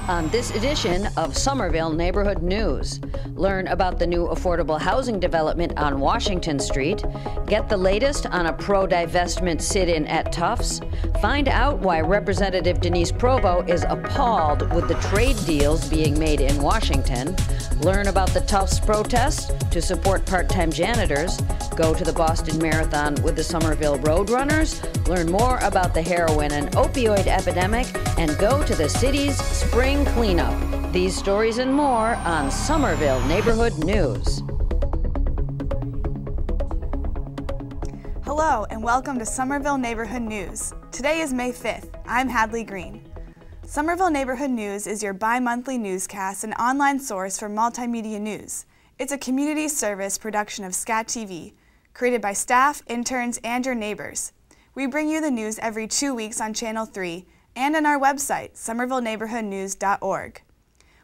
on this edition of Somerville Neighborhood News. Learn about the new affordable housing development on Washington Street, get the latest on a pro-divestment sit-in at Tufts, find out why Representative Denise Provost is appalled with the trade deals being made in Washington, learn about the Tufts protest to support part-time janitors, go to the Boston Marathon with the Somerville Road Runners, learn more about the heroin and opioid epidemic, and go to the city's spring cleanup. These stories and more on Somerville Neighborhood News. Hello and welcome to Somerville Neighborhood News. Today is May 5th. I'm Hadley Green. Somerville Neighborhood News is your bi-monthly newscast and online source for multimedia news. It's a community service production of SCATV, created by staff, interns, and your neighbors. We bring you the news every 2 weeks on Channel 3 and on our website, somervilleneighborhoodnews.org.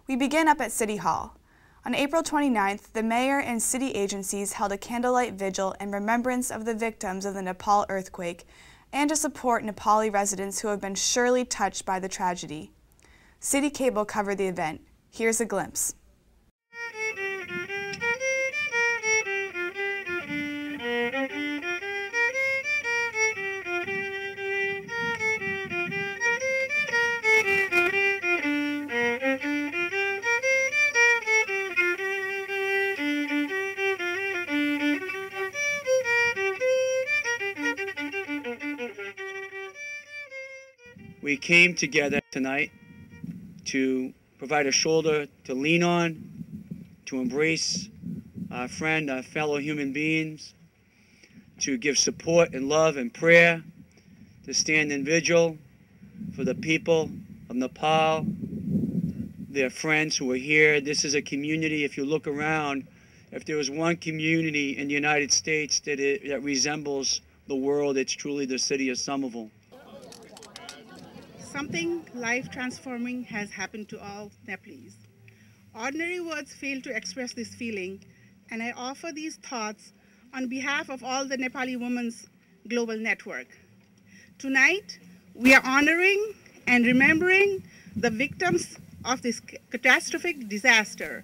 We begin up at City Hall. On April 29th, the mayor and city agencies held a candlelight vigil in remembrance of the victims of the Nepal earthquake and to support Nepali residents who have been surely touched by the tragedy. City Cable covered the event. Here's a glimpse. We came together tonight to provide a shoulder to lean on, to embrace our friend, our fellow human beings, to give support and love and prayer, to stand in vigil for the people of Nepal, their friends who are here. This is a community, if you look around, if there was one community in the United States that resembles the world, it's truly the city of Somerville. Something life-transforming has happened to all Nepalese. Ordinary words fail to express this feeling, and I offer these thoughts on behalf of all the Nepali Women's Global Network. Tonight, we are honoring and remembering the victims of this catastrophic disaster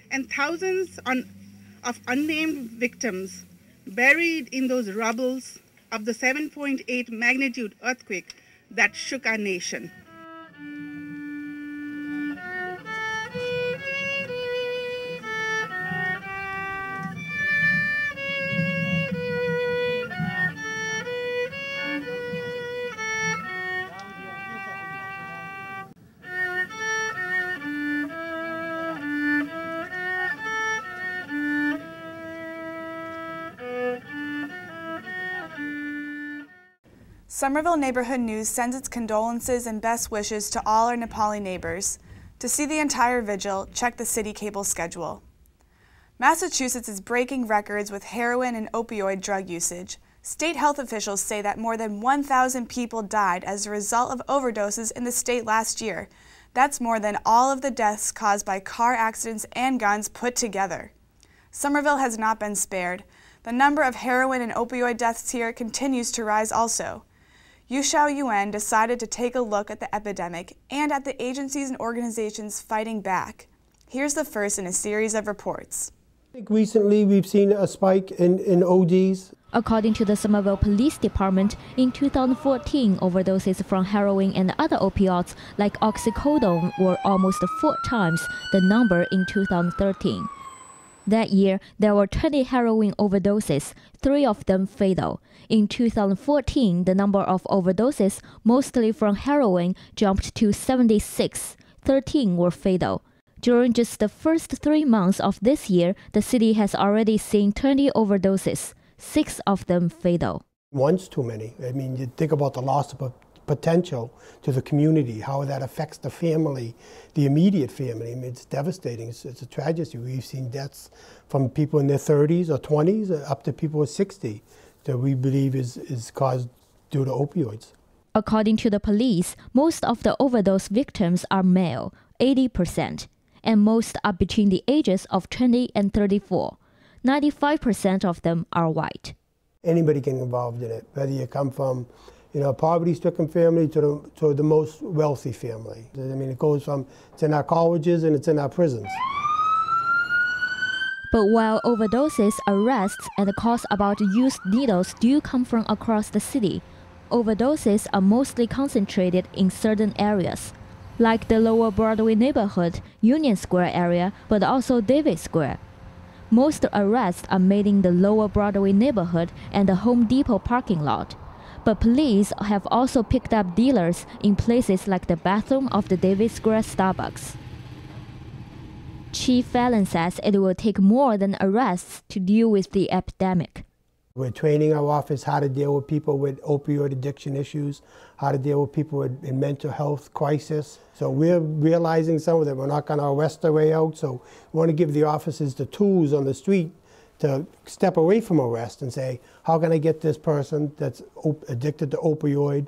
and thousands of unnamed victims buried in those rubbles of the 7.8 magnitude earthquake that shook our nation. Somerville Neighborhood News sends its condolences and best wishes to all our Nepali neighbors. To see the entire vigil, check the City Cable schedule. Massachusetts is breaking records with heroin and opioid drug usage. State health officials say that more than 1,000 people died as a result of overdoses in the state last year. That's more than all of the deaths caused by car accidents and guns put together. Somerville has not been spared. The number of heroin and opioid deaths here continues to rise also. UN decided to take a look at the epidemic and at the agencies and organizations fighting back. Here's the first in a series of reports. I think recently we've seen a spike in ODs. According to the Somerville Police Department, in 2014, overdoses from heroin and other opioids like oxycodone were almost 4 times the number in 2013. That year, there were 20 heroin overdoses, 3 of them fatal. In 2014, the number of overdoses, mostly from heroin, jumped to 76. 13 were fatal. During just the first 3 months of this year, the city has already seen 20 overdoses, 6 of them fatal. One's too many. I mean, you think about the loss of potential to the community, how that affects the family, the immediate family. I mean, it's devastating. It's a tragedy. We've seen deaths from people in their 30s or 20s up to people 60 that we believe is caused due to opioids. According to the police, most of the overdose victims are male, 80%, and most are between the ages of 20 and 34. 95% of them are white. Anybody can get involved in it, whether you come from poverty-stricken family to the most wealthy family. I mean, it goes from, it's in our colleges and it's in our prisons. But while overdoses, arrests, and the calls about used needles do come from across the city, overdoses are mostly concentrated in certain areas, like the Lower Broadway neighborhood, Union Square area, but also Davis Square. Most arrests are made in the Lower Broadway neighborhood and the Home Depot parking lot. But police have also picked up dealers in places like the bathroom of the Davis Square Starbucks. Chief Fallon says it will take more than arrests to deal with the epidemic. We're training our office how to deal with people with opioid addiction issues, how to deal with people in mental health crisis. So we're realizing some of that. We're not going to arrest our way out. So we want to give the officers the tools on the street to step away from arrest and say, how can I get this person that's addicted to opioid,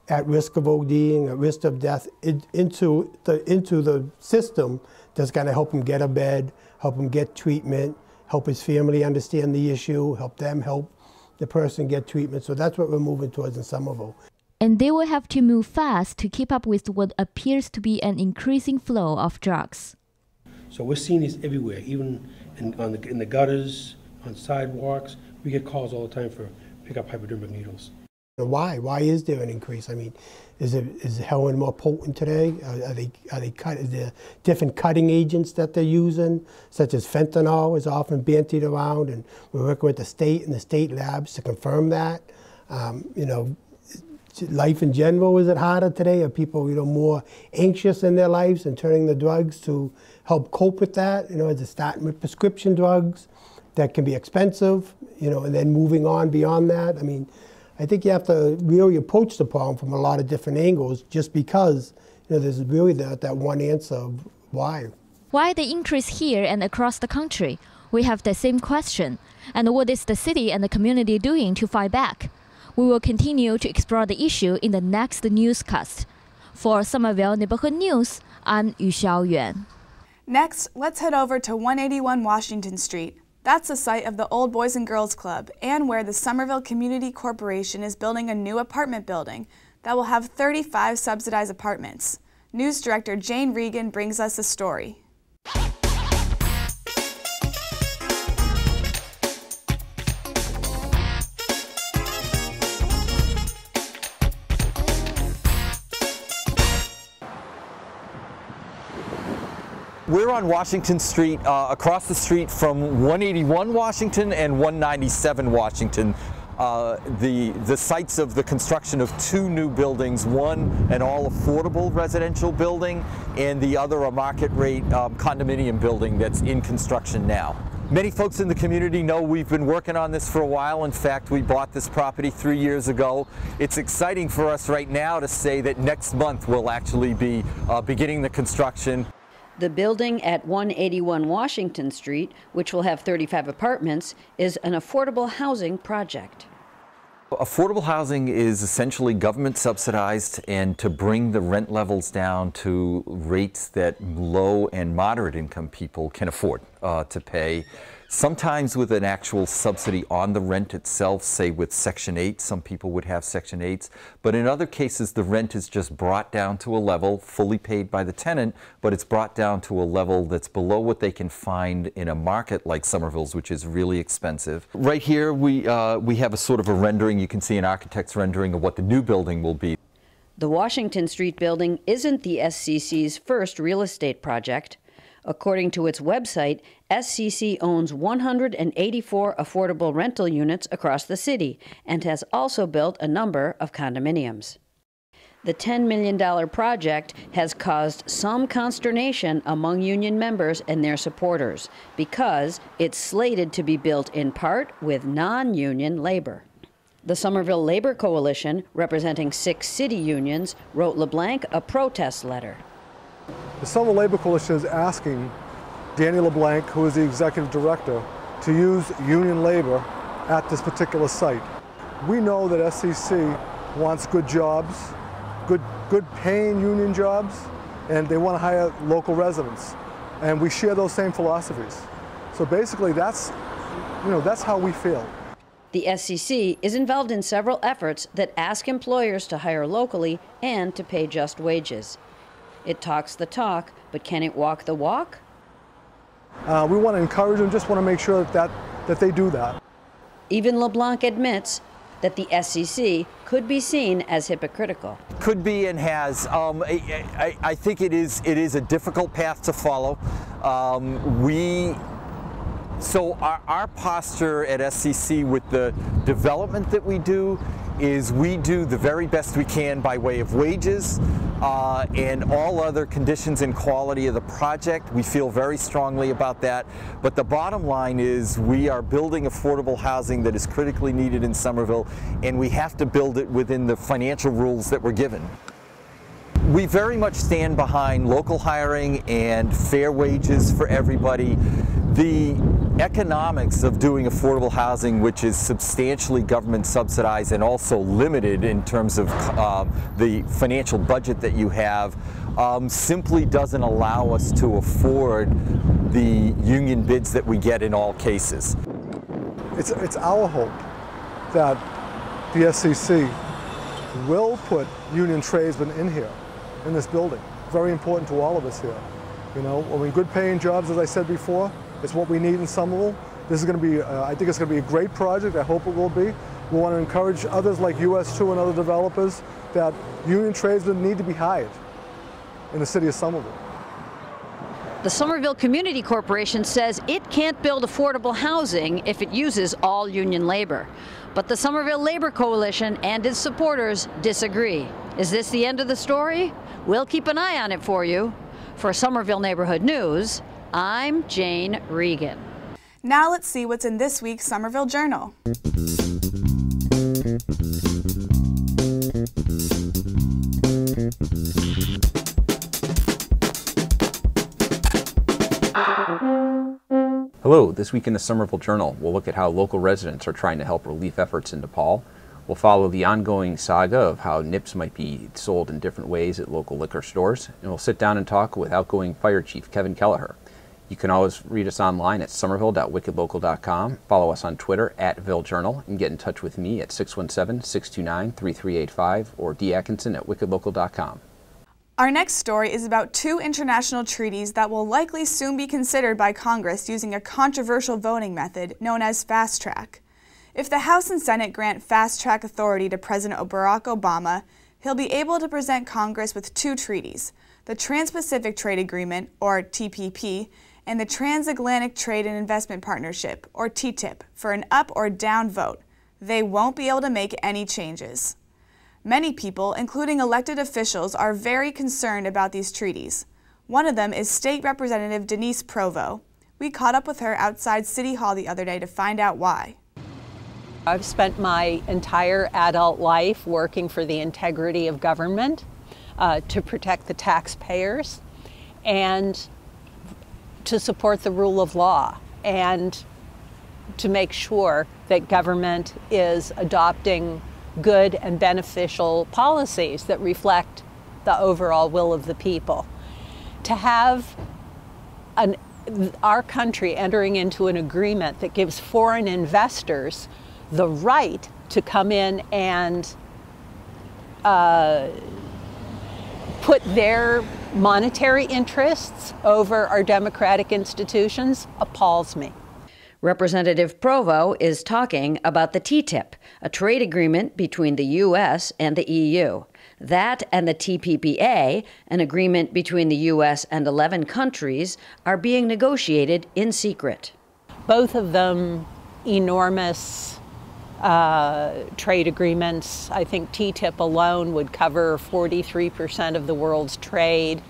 at risk of ODing, at risk of death, into the system that's going to help him get a bed, help him get treatment, help his family understand the issue, help the person get treatment. So that's what we're moving towards in Somerville. And they will have to move fast to keep up with what appears to be an increasing flow of drugs. So we're seeing these everywhere, even in the gutters, on sidewalks. We get calls all the time for pick up hypodermic needles. Why? Why is there an increase? I mean, is heroin more potent today? Is there different cutting agents that they're using, such as fentanyl is often bandied around, and we're working with the state and the state labs to confirm that. Life in general, is it harder today? Are people more anxious in their lives and turning to drugs to help cope with that? Is it starting with prescription drugs that can be expensive, and then moving on beyond that? I mean, I think you have to really approach the problem from a lot of different angles, just because there's really that one answer of why. Why the increase here and across the country? We have the same question. And what is the city and the community doing to fight back? We will continue to explore the issue in the next newscast. For Somerville Neighborhood News, I'm Yu Xiaoyuan. Next, let's head over to 181 Washington Street. That's the site of the Old Boys and Girls Club and where the Somerville Community Corporation is building a new apartment building that will have 35 subsidized apartments. News director Jane Regan brings us the story. We're on Washington Street, across the street from 181 Washington and 197 Washington. The sites of the construction of two new buildings, one an all-affordable residential building and the other a market-rate condominium building that's in construction now. Many folks in the community know we've been working on this for a while. In fact, we bought this property 3 years ago. It's exciting for us right now to say that next month we'll actually be beginning the construction. The building at 181 Washington Street, which will have 35 apartments, is an affordable housing project. Affordable housing is essentially government subsidized, and to bring the rent levels down to rates that low and moderate income people can afford to pay. Sometimes with an actual subsidy on the rent itself, say with Section 8, some people would have Section 8s, but in other cases the rent is just brought down to a level fully paid by the tenant, but it's brought down to a level that's below what they can find in a market like Somerville's, which is really expensive. Right here we have a sort of a rendering, you can see an architect's rendering of what the new building will be. The Washington Street building isn't the SCC's first real estate project. According to its website, SCC owns 184 affordable rental units across the city and has also built a number of condominiums. The $10 million project has caused some consternation among union members and their supporters because it's slated to be built in part with non-union labor. The Somerville Labor Coalition, representing 6 city unions, wrote LeBlanc a protest letter. The Somerville Labor Coalition is asking Danny LeBlanc, who is the executive director, to use union labor at this particular site. We know that SCC wants good jobs, good paying union jobs, and they want to hire local residents. And we share those same philosophies. So basically that's how we feel. The SCC is involved in several efforts that ask employers to hire locally and to pay just wages. It talks the talk, but can it walk the walk? We want to encourage them, just want to make sure that they do that. Even LeBlanc admits that the SCC could be seen as hypocritical. Could be and has. I think it is a difficult path to follow. So our posture at SCC with the development that we do is we do the very best we can by way of wages and all other conditions and quality of the project. We feel very strongly about that. But the bottom line is we are building affordable housing that is critically needed in Somerville, and we have to build it within the financial rules that we're given. We very much stand behind local hiring and fair wages for everybody. The economics of doing affordable housing, which is substantially government subsidized and also limited in terms of the financial budget that you have, simply doesn't allow us to afford the union bids that we get in all cases. It's our hope that the SCC will put union tradesmen in here, in this building. Very important to all of us here. You know, I mean, good paying jobs, as I said before, it's what we need in Somerville. This is going to be, I think it's going to be a great project. I hope it will be. We want to encourage others like US2 and other developers that union tradesmen need to be hired in the city of Somerville. The Somerville Community Corporation says it can't build affordable housing if it uses all union labor. But the Somerville Labor Coalition and its supporters disagree. Is this the end of the story? We'll keep an eye on it for you. For Somerville Neighborhood News, I'm Jane Regan. Now let's see what's in this week's Somerville Journal. Hello, this week in the Somerville Journal, we'll look at how local residents are trying to help relief efforts in DePaul. We'll follow the ongoing saga of how nips might be sold in different ways at local liquor stores, and we'll sit down and talk with outgoing Fire Chief Kevin Kelleher. You can always read us online at somerville.wickedlocal.com, follow us on Twitter @VilleJournal, and get in touch with me at 617-629-3385 or datkinson@wickedlocal.com. Our next story is about two international treaties that will likely soon be considered by Congress using a controversial voting method known as fast track. If the House and Senate grant fast track authority to President Barack Obama, he'll be able to present Congress with two treaties, the Trans-Pacific Trade Agreement, or TPP, and the Transatlantic Trade and Investment Partnership, or TTIP, for an up or down vote. They won't be able to make any changes. Many people, including elected officials, are very concerned about these treaties. One of them is State Representative Denise Provost. We caught up with her outside City Hall the other day to find out why. I've spent my entire adult life working for the integrity of government, to protect the taxpayers, and to support the rule of law, and to make sure that government is adopting good and beneficial policies that reflect the overall will of the people. To have our country entering into an agreement that gives foreign investors the right to come in and put their monetary interests over our democratic institutions appalls me. Representative Provost is talking about the TTIP, a trade agreement between the U.S. and the EU. That and the TPPA, an agreement between the U.S. and 11 countries, are being negotiated in secret. Both of them enormous trade agreements. I think TTIP alone would cover 43% of the world's trade.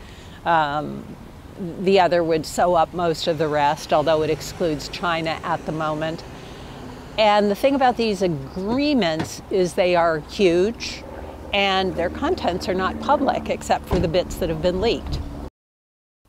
The other would sew up most of the rest, although it excludes China at the moment. And the thing about these agreements is they are huge, and their contents are not public except for the bits that have been leaked.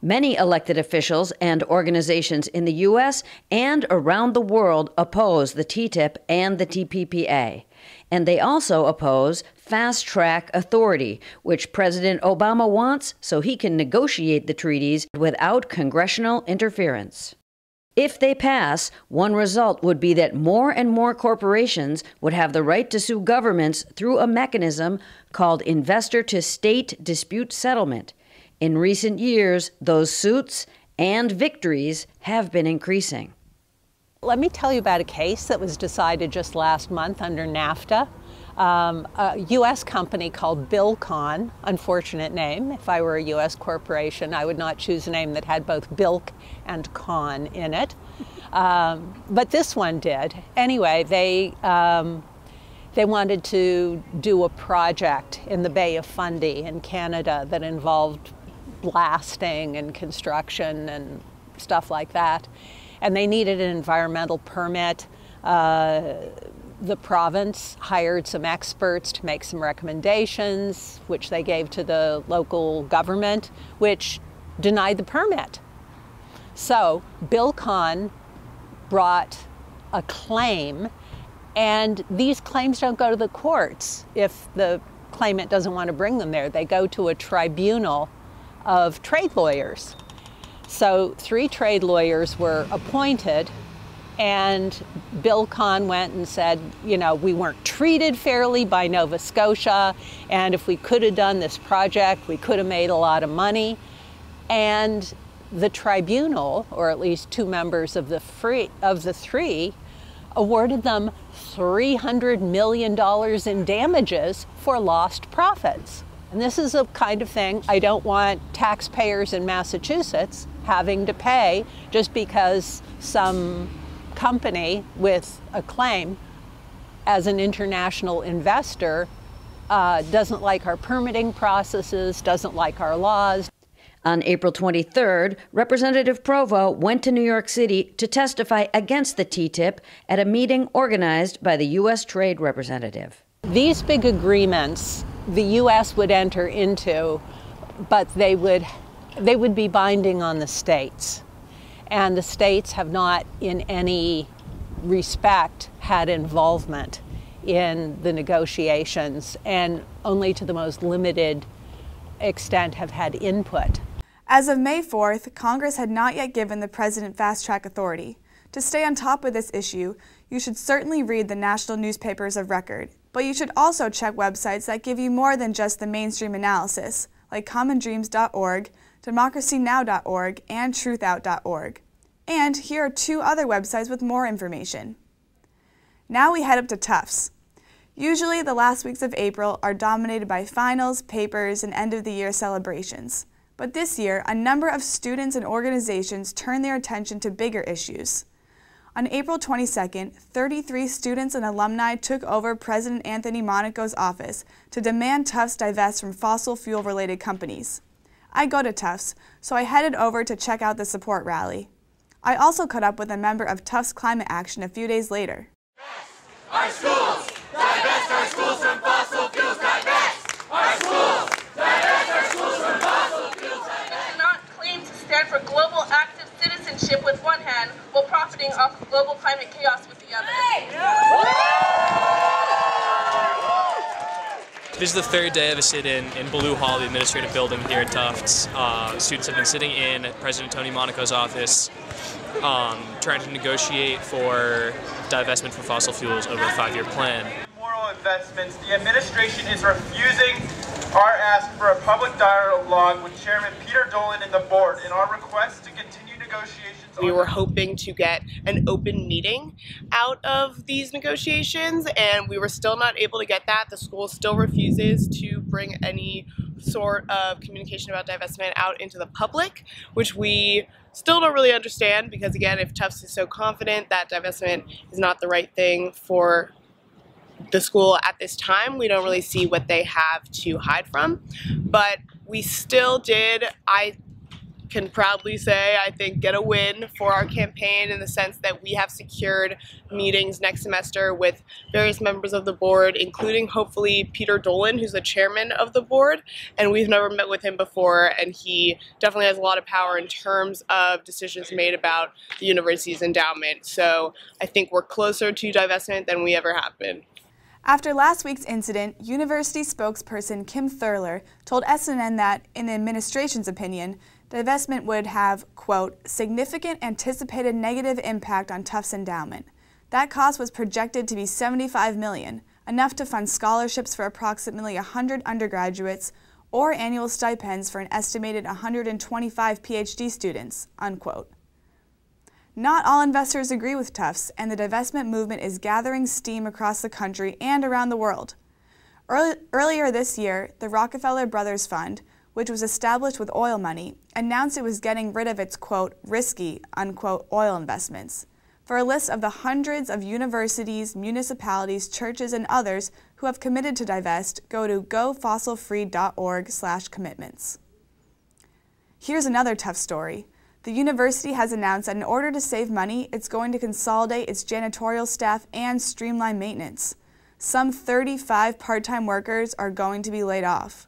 Many elected officials and organizations in the U.S. and around the world oppose the TTIP and the TPPA. And they also oppose fast-track authority, which President Obama wants so he can negotiate the treaties without congressional interference. If they pass, one result would be that more and more corporations would have the right to sue governments through a mechanism called investor-to-state dispute settlement. In recent years, those suits and victories have been increasing. Let me tell you about a case that was decided just last month under NAFTA. A U.S. company called Bilcon, unfortunate name. If I were a U.S. corporation, I would not choose a name that had both bilk and con in it. But this one did. Anyway, they wanted to do a project in the Bay of Fundy in Canada that involved blasting and construction and stuff like that. And they needed an environmental permit. The province hired some experts to make some recommendations, which they gave to the local government, which denied the permit. So Bilcon brought a claim, and these claims don't go to the courts if the claimant doesn't want to bring them there. They go to a tribunal of trade lawyers. So 3 trade lawyers were appointed, and Bilcon went and said, you know, we weren't treated fairly by Nova Scotia, and if we could have done this project, we could have made a lot of money. And the tribunal, or at least 2 members of the 3, awarded them $300 million in damages for lost profits. And this is a kind of thing I don't want taxpayers in Massachusetts having to pay just because some company with a claim as an international investor doesn't like our permitting processes, doesn't like our laws. On April 23rd, Representative Provost went to New York City to testify against the TTIP at a meeting organized by the U.S. Trade Representative. These big agreements the U.S. would enter into, but they would be binding on the states. And the states have not in any respect had involvement in the negotiations, and only to the most limited extent have had input. As of May 4th, Congress had not yet given the President fast-track authority. To stay on top of this issue, you should certainly read the national newspapers of record, but you should also check websites that give you more than just the mainstream analysis, like commondreams.org, democracynow.org, and truthout.org. And here are 2 other websites with more information. Now we head up to Tufts. Usually the last weeks of April are dominated by finals, papers, and end-of-the-year celebrations. But this year, a number of students and organizations turned their attention to bigger issues. On April 22nd, 33 students and alumni took over President Anthony Monaco's office to demand Tufts divest from fossil fuel-related companies. I go to Tufts, so I headed over to check out the support rally. I also caught up with a member of Tufts Climate Action a few days later. Our schools! Divest our schools from fossil fuels! Divest our schools! Divest our schools from fossil fuels! We cannot claim to stand for global active citizenship with one hand while profiting off of global climate chaos with the other. This is the 3rd day of a sit-in in Ballou Hall, the administrative building here at Tufts. Students have been sitting in President Tony Monaco's office trying to negotiate for divestment from fossil fuels over a 5-year plan. Moral investments, the administration is refusing our ask for a public dialogue with Chairman Peter Dolan and the board in our request to continue negotiations. We were hoping to get an open meeting out of these negotiations, and we were still not able to get that. The school still refuses to bring any sort of communication about divestment out into the public, which we still don't really understand, because again, if Tufts is so confident that divestment is not the right thing for the school at this time, we don't really see what they have to hide from. But we still did, I can proudly say, I think, get a win for our campaign in the sense that we have secured meetings next semester with various members of the board, including hopefully Peter Dolan, who's the chairman of the board, and we've never met with him before, and he definitely has a lot of power in terms of decisions made about the university's endowment. So I think we're closer to divestment than we ever have been. After last week's incident, university spokesperson Kim Thurler told SNN that, in the administration's opinion, divestment would have, quote, significant anticipated negative impact on Tufts endowment. That cost was projected to be $75 million, enough to fund scholarships for approximately 100 undergraduates or annual stipends for an estimated 125 PhD students, unquote. Not all investors agree with Tufts, and the divestment movement is gathering steam across the country and around the world. Earlier this year, the Rockefeller Brothers Fund, which was established with oil money, announced it was getting rid of its, quote, risky, unquote, oil investments. For a list of the hundreds of universities, municipalities, churches, and others who have committed to divest, go to gofossilfree.org/commitments. Here's another tough story. The university has announced that in order to save money, it's going to consolidate its janitorial staff and streamline maintenance. Some 35 part-time workers are going to be laid off.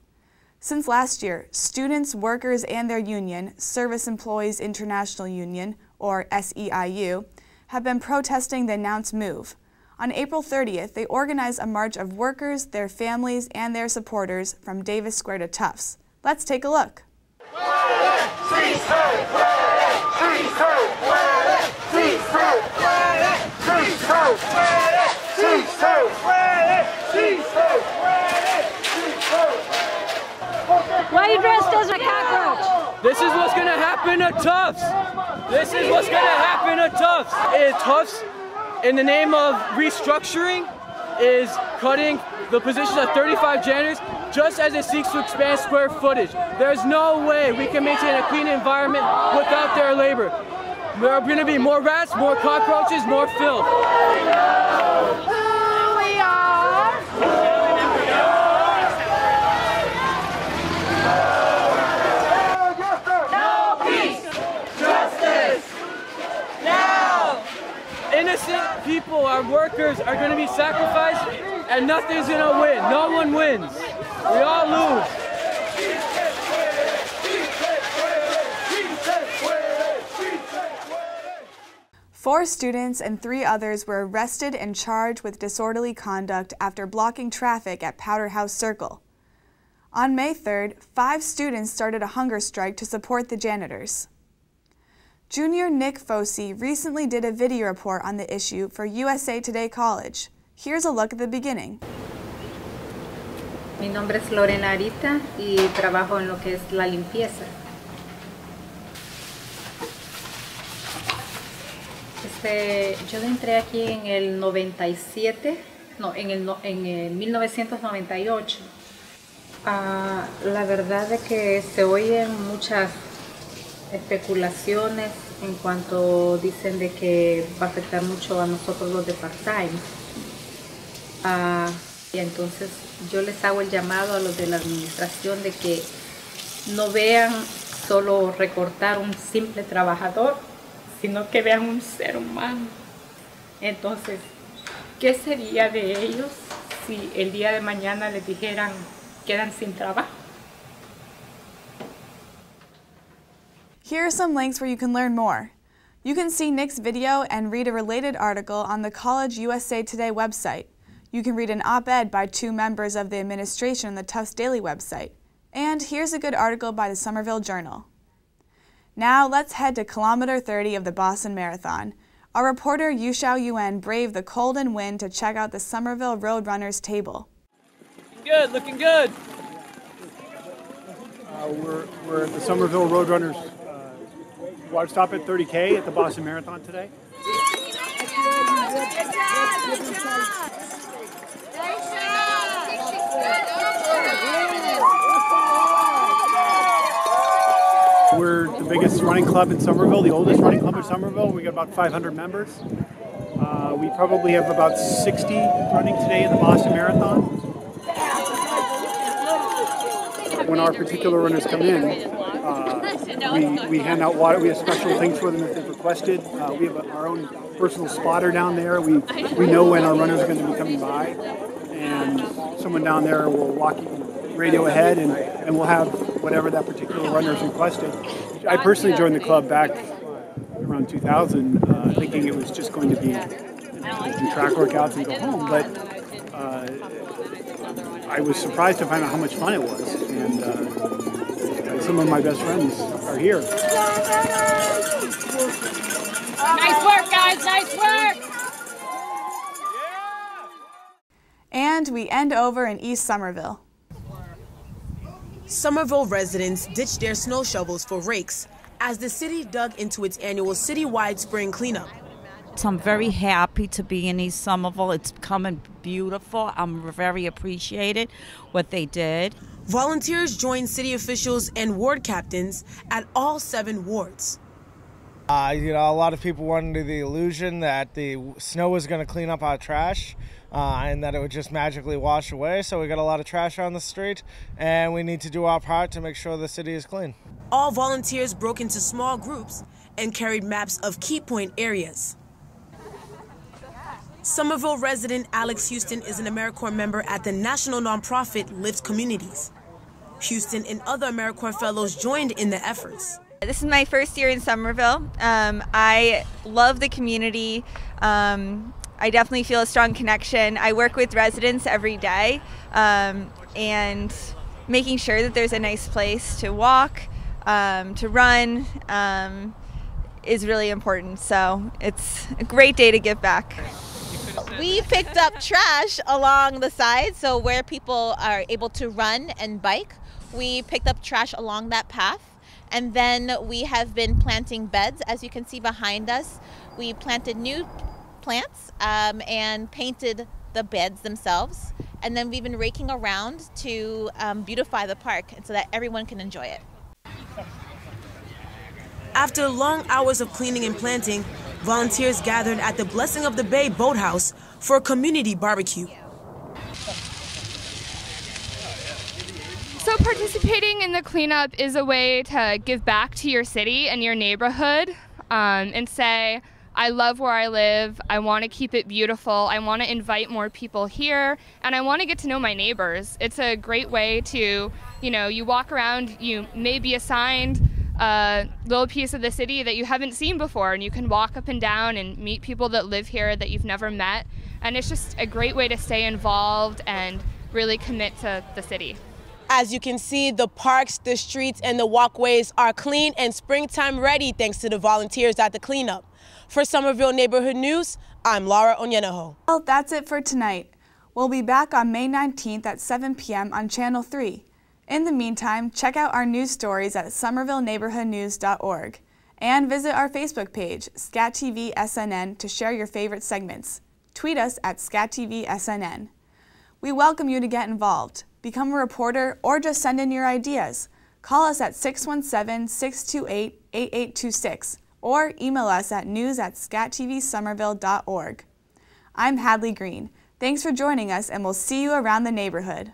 Since last year, students, workers, and their union, Service Employees International Union, or SEIU, have been protesting the announced move. On April 30th, they organized a march of workers, their families, and their supporters from Davis Square to Tufts. Let's take a look. Why are you dressed as a cockroach? This is what's gonna happen to Tufts. This is what's gonna happen to Tufts. Tufts, in the name of restructuring, is cutting the positions of 35 janitors just as it seeks to expand square footage. There's no way we can maintain a clean environment without their labor. There are going to be more rats, more cockroaches, more filth. Innocent people, our workers, are going to be sacrificed, and nothing's going to win. No one wins. We all lose. Four students and 3 others were arrested and charged with disorderly conduct after blocking traffic at Powder House Circle. On May 3rd, 5 students started a hunger strike to support the janitors. Junior Nick Fossey recently did a video report on the issue for USA Today College. Here's a look at the beginning. Mi nombre es Lorena Arita y trabajo en lo que es la limpieza. Yo entré aquí en el 97, no, en el 1998. La verdad es que se oyen muchas especulaciones en cuanto dicen de que va a afectar mucho a nosotros los de part-time. Y entonces yo les hago el llamado a los de la administración de que no vean solo recortar un simple trabajador, sino que vean un ser humano. Entonces, ¿qué sería de ellos si el día de mañana les dijeran quedan sin trabajo? Here are some links where you can learn more. You can see Nick's video and read a related article on the College USA Today website. You can read an op-ed by 2 members of the administration on the Tufts Daily website. And here's a good article by the Somerville Journal. Now let's head to kilometer 30 of the Boston Marathon. Our reporter Yushao Yuen braved the cold and wind to check out the Somerville Road Runners table. Good, looking good. We're at the Somerville Road Runners water stop at 30K at the Boston Marathon today. We're the biggest running club in Somerville, the oldest running club in Somerville. We got about 500 members. We probably have about 60 running today in the Boston Marathon. When our particular runners come in, we hand out water. We have special things for them if they've requested. We have our own personal spotter down there. We know when our runners are going to be coming by, and someone down there will walk radio ahead, and we'll have whatever that particular runner's requested. I personally joined the club back around 2000, thinking it was just going to be do track workouts and go home, but I was surprised to find out how much fun it was, and some of my best friends are here. Nice work, guys, nice work! And we end over in East Somerville. Somerville residents ditched their snow shovels for rakes as the city dug into its annual citywide spring cleanup. So I'm very happy to be in East Somerville. It's becoming beautiful. I'm very appreciated what they did. Volunteers joined city officials and ward captains at all 7 wards. A lot of people went under the illusion that the snow was going to clean up our trash and that it would just magically wash away. So we got a lot of trash on the street, and we need to do our part to make sure the city is clean. All volunteers broke into small groups and carried maps of key point areas. Somerville resident Alex Houston is an AmeriCorps member at the national nonprofit Lift Communities. Houston and other AmeriCorps fellows joined in the efforts. This is my first year in Somerville. I love the community. I definitely feel a strong connection. I work with residents every day, and making sure that there's a nice place to walk, to run, is really important. So it's a great day to give back. We picked up trash along the side, so where people are able to run and bike, we picked up trash along that path. And then we have been planting beds, as you can see behind us. We planted new plants and painted the beds themselves. And then we've been raking around to beautify the park so that everyone can enjoy it. After long hours of cleaning and planting, volunteers gathered at the Blessing of the Bay Boathouse for a community barbecue. So participating in the cleanup is a way to give back to your city and your neighborhood and say, I love where I live, I want to keep it beautiful, I want to invite more people here, and I want to get to know my neighbors. It's a great way to, you walk around, you may be assigned a little piece of the city that you haven't seen before, and you can walk up and down and meet people that live here that you've never met, and it's just a great way to stay involved and really commit to the city. As you can see, the parks, the streets, and the walkways are clean and springtime ready thanks to the volunteers at the cleanup. For Somerville Neighborhood News, I'm Laura Onyenaho. Well, that's it for tonight. We'll be back on May 19th at 7 p.m. on Channel 3. In the meantime, check out our news stories at somervilleneighborhoodnews.org and visit our Facebook page, SCATV SNN, to share your favorite segments. Tweet us at SCATV SNN. We welcome you to get involved. Become a reporter or just send in your ideas. Call us at 617-628-8826 or email us at news@scatvsomerville.org. I'm Hadley Green. Thanks for joining us, and we'll see you around the neighborhood.